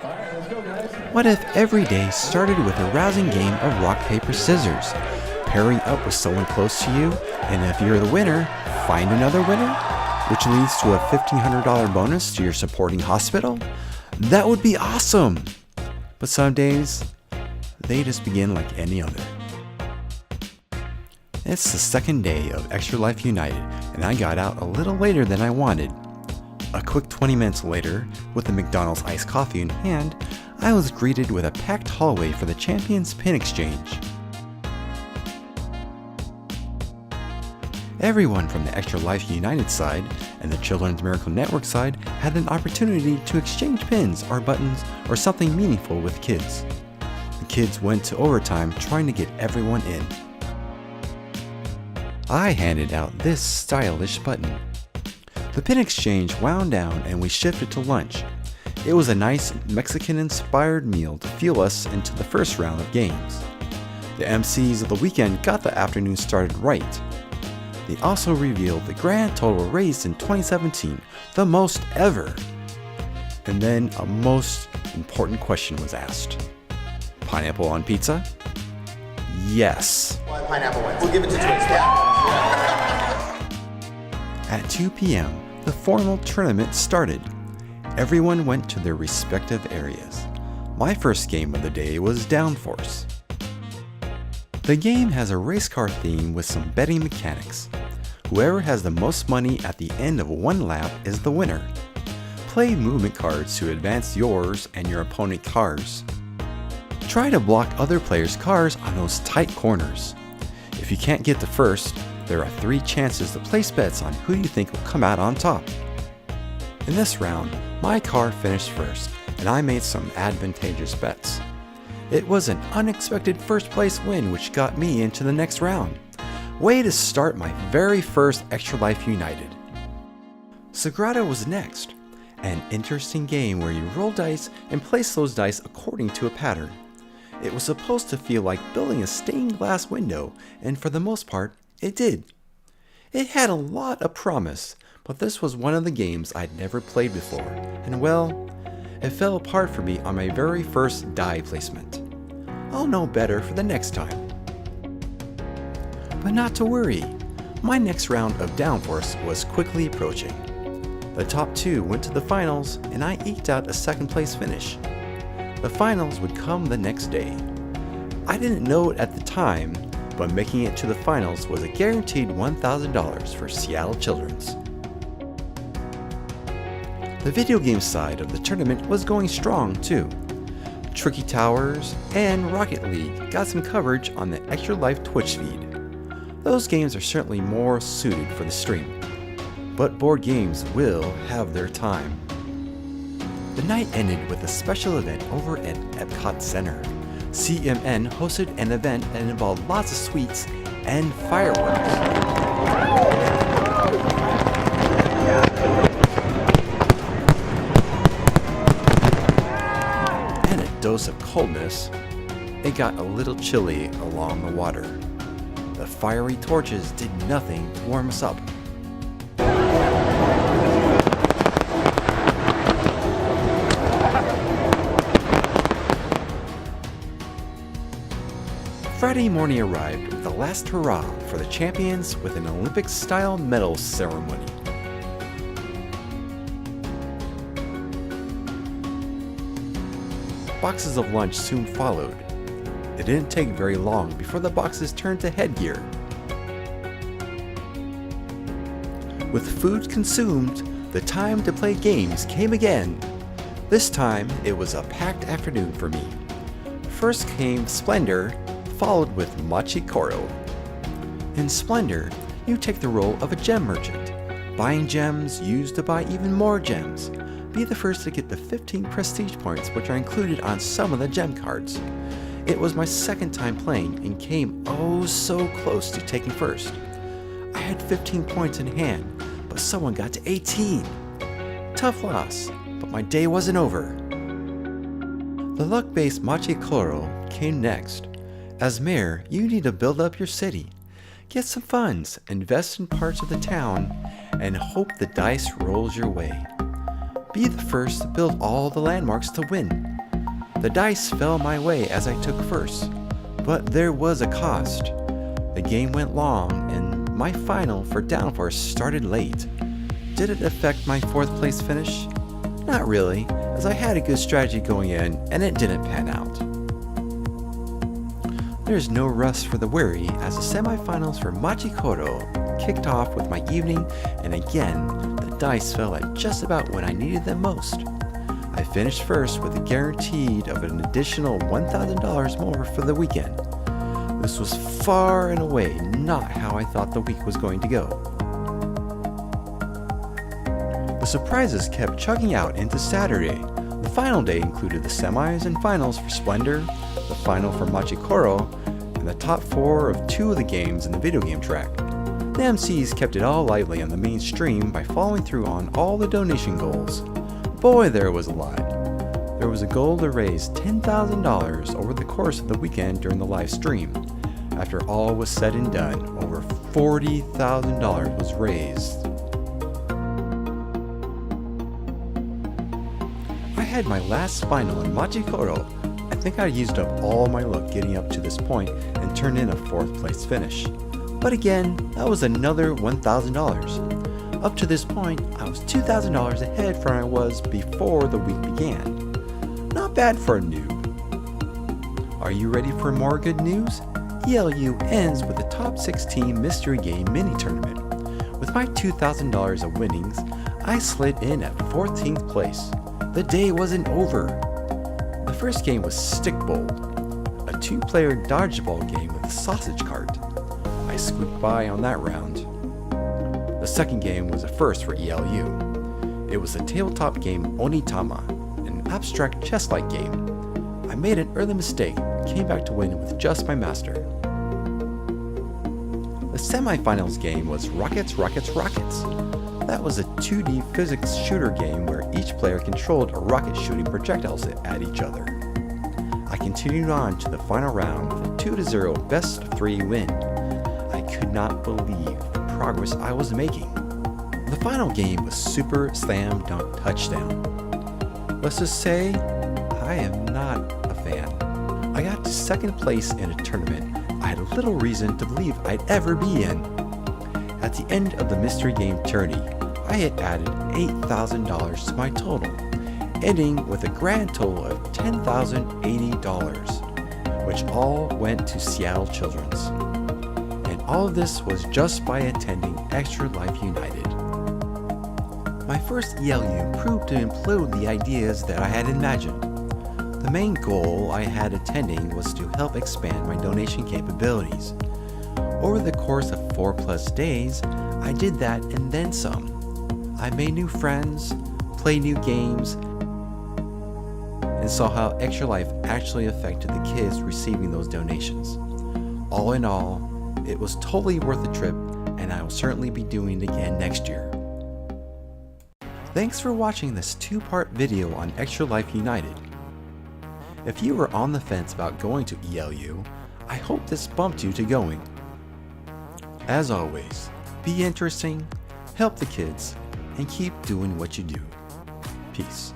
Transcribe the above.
What if every day started with a rousing game of rock, paper, scissors? Pairing up with someone close to you, and if you're the winner, find another winner, which leads to a $1,500 bonus to your supporting hospital? That would be awesome! But some days, they just begin like any other. It's the second day of Extra Life United, and I got out a little later than I wanted. A quick 20 minutes later, with the McDonald's iced coffee in hand, I was greeted with a packed hallway for the Champions Pin Exchange. Everyone from the Extra Life United side and the Children's Miracle Network side had an opportunity to exchange pins or buttons or something meaningful with kids. The kids went to overtime trying to get everyone in. I handed out this stylish button. The pin exchange wound down and we shifted to lunch. It was a nice Mexican-inspired meal to fuel us into the first round of games. The MCs of the weekend got the afternoon started right. They also revealed the grand total raised in 2017, the most ever. And then a most important question was asked. Pineapple on pizza? Yes. Pineapple one. We'll give it to Twix. At 2 p.m., the formal tournament started. Everyone went to their respective areas. My first game of the day was Downforce. The game has a race car theme with some betting mechanics. Whoever has the most money at the end of one lap is the winner. Play movement cards to advance yours and your opponent's cars. Try to block other players' cars on those tight corners. If you can't get to first, there are 3 chances to place bets on who you think will come out on top. In this round, my car finished first, and I made some advantageous bets. It was an unexpected first place win which got me into the next round. Way to start my very first Extra Life United. Sagrada was next, an interesting game where you roll dice and place those dice according to a pattern. It was supposed to feel like building a stained glass window, and for the most part, it did. It had a lot of promise, but this was one of the games I'd never played before, and well, it fell apart for me on my very first die placement. I'll know better for the next time. But not to worry, my next round of Downforce was quickly approaching. The top 2 went to the finals, and I eked out a second place finish. The finals would come the next day. I didn't know it at the time, but making it to the finals was a guaranteed $1,000 for Seattle Children's. The video game side of the tournament was going strong too. Tricky Towers and Rocket League got some coverage on the Extra Life Twitch feed. Those games are certainly more suited for the stream, but board games will have their time. The night ended with a special event over at Epcot Center. CMN hosted an event that involved lots of sweets and fireworks. And a dose of coldness. It got a little chilly along the water. The fiery torches did nothing to warm us up. Friday morning arrived with the last hurrah for the champions with an Olympic-style medal ceremony. Boxes of lunch soon followed. It didn't take very long before the boxes turned to headgear. With food consumed, the time to play games came again. This time, it was a packed afternoon for me. First came Splendor, followed with Machi Koro. In Splendor, you take the role of a gem merchant, buying gems used to buy even more gems. Be the first to get the 15 prestige points which are included on some of the gem cards. It was my second time playing and came oh so close to taking first. I had 15 points in hand, but someone got to 18. Tough loss, but my day wasn't over. The luck-based Machi Koro came next. As mayor, you need to build up your city. Get some funds, invest in parts of the town, and hope the dice rolls your way. Be the first to build all the landmarks to win. The dice fell my way as I took first, but there was a cost. The game went long and my final for Downforce started late. Did it affect my 4th place finish? Not really, as I had a good strategy going in and it didn't pan out. There's no rest for the weary as the semifinals for Machikoro kicked off with my evening, and again, the dice fell at just about when I needed them most. I finished first with a guaranteed of an additional $1,000 more for the weekend. This was far and away not how I thought the week was going to go. The surprises kept chugging out into Saturday. The final day included the semis and finals for Splendor, the final for Machikoro, and the top 4 of 2 of the games in the video game track. The MCs kept it all lively on the main stream by following through on all the donation goals. Boy, there was a lot. There was a goal to raise $10,000 over the course of the weekend during the live stream. After all was said and done, over $40,000 was raised. I had my last final in Machikoro. I think I used up all my luck getting up to this point and turned in a 4th place finish. But again, that was another $1,000. Up to this point, I was $2,000 ahead from where I was before the week began. Not bad for a noob. Are you ready for more good news? ELU ends with the top 16 mystery game mini tournament. With my $2,000 of winnings, I slid in at 14th place. The day wasn't over. The first game was Stick Bowl, a 2-player dodgeball game with a sausage cart. I squeaked by on that round. The second game was a first for ELU. It was the tabletop game Onitama, an abstract chess-like game. I made an early mistake and came back to win with just my master. The semifinals game was Rockets, Rockets, Rockets. That was a 2D physics shooter game where each player controlled a rocket shooting projectiles at each other. I continued on to the final round with a 2-0 best of 3 win. I could not believe the progress I was making. The final game was Super Slam Dunk Touchdown. Let's just say, I am not a fan. I got to 2nd place in a tournament I had little reason to believe I'd ever be in. At the end of the mystery game tourney, I had added $8,000 to my total, ending with a grand total of $10,080, which all went to Seattle Children's. And all of this was just by attending Extra Life United. My first ELU proved to implode the ideas that I had imagined. The main goal I had attending was to help expand my donation capabilities. Over the course of 4+ days, I did that and then some. I made new friends, played new games, and saw how Extra Life actually affected the kids receiving those donations. All in all, it was totally worth the trip, and I will certainly be doing it again next year. Thanks for watching this 2-part video on Extra Life United. If you were on the fence about going to ELU, I hope this bumped you to going. As always, be interesting, help the kids, and keep doing what you do. Peace.